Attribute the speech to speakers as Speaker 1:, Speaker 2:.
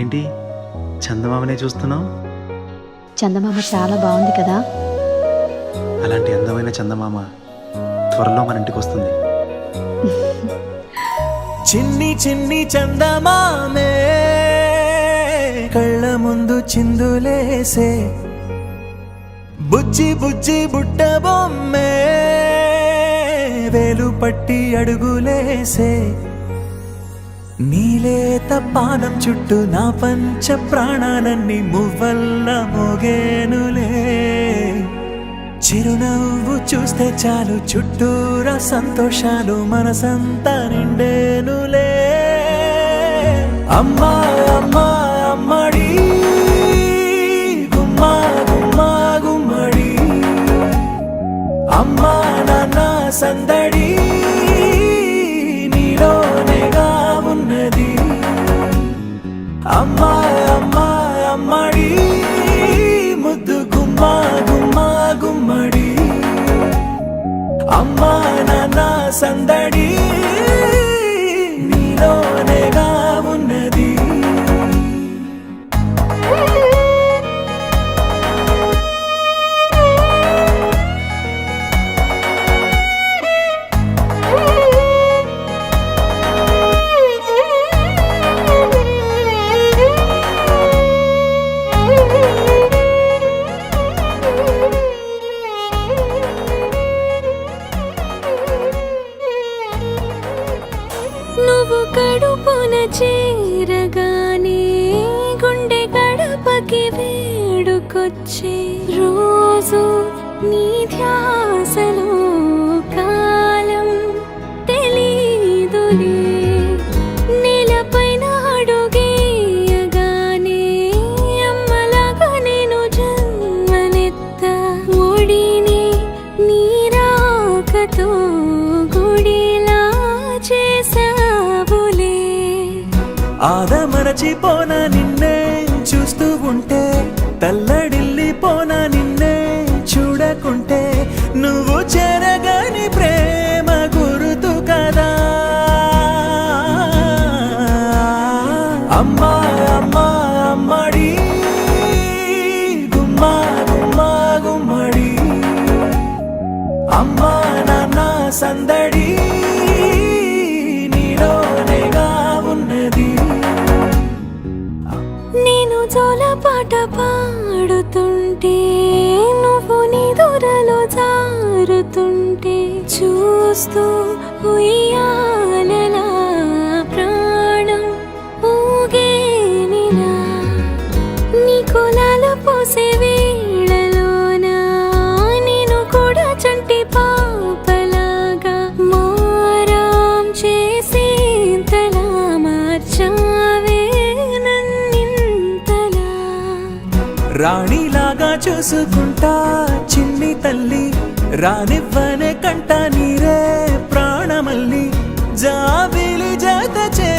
Speaker 1: ఏంటి చందమామనే చూస్తున్నావు?
Speaker 2: చందమామ చాలా బాగుంది కదా.
Speaker 1: అలాంటి అందమైన చందమామ త్వరలో మన ఇంటికి వస్తుంది.
Speaker 3: చిన్ని చిన్ని చందమామే కళ్ళ ముందు చిందులేసే, బుజ్జి బుజ్జి బుట్ట బొమ్మే వేలు పట్టి అడుగులేసే, నీలేత పానం చుట్టూ నా పంచ ప్రాణాలన్నీ మువ్వల్ల మోగేనులే. చిరునవ్వు చూస్తే చాలు చుట్టూరా సంతోషాలు మనసంతా నిండేనులే. అమ్మా అమ్మా అమ్మడి గుమ్మా గుమ్మా గుమ్మడి, అమ్మా నాన్న సందడి నీలోనేగా ఉన్నది. అమ్మా అమ్మా అమ్మడి ముద్దు గుమ్మా గుమ్మా గుమ్మడి, అమ్మా నాన్న సందడి నీలోనేగా ఉన్నది.
Speaker 4: నువ్వు కడుపున చేరగానే గుండె గడపకి వేడుకొచ్చే, రోజు నీ ధ్యాసలో కాలం తెలీదులే. నేలపైన అడుగేయగానే అమ్మలాగా నేను జన్మనెత్త, ఒడిని నీ రాకతో గుడిలా చేసావులే.
Speaker 3: ఆదమరచిపోనా నిన్నే చూస్తూ ఉంటే, తల్లడిల్లిపోనా నిన్నే చూడకుంటే, నువ్వు చెరగని ప్రేమ గురుతు కదా. అమ్మా అమ్మా అమ్మడి గుమ్మా గుమ్మా గుమ్మడి, అమ్మా నాన్న సందడి నీలోనేగా ఉన్నది.
Speaker 4: నేను జోలపాట పాడుతుంటే, నువ్వు నిదురలో జారుతుంటే, చూస్తూ ఉయ్యాలలా ప్రాణం ఊగేనిలా. నీ కులాల పోసే వేళలోన నేను కూడా చంటి పాపలాగా మారాం చేసేంతలా మార్చావే నన్నింతలా.
Speaker 3: రాణిలాగా చూసుకుంటా చిన్ని తల్లి, రానివ్వనే కంట నీరే ప్రాణమల్లి, జాబిలి జత చే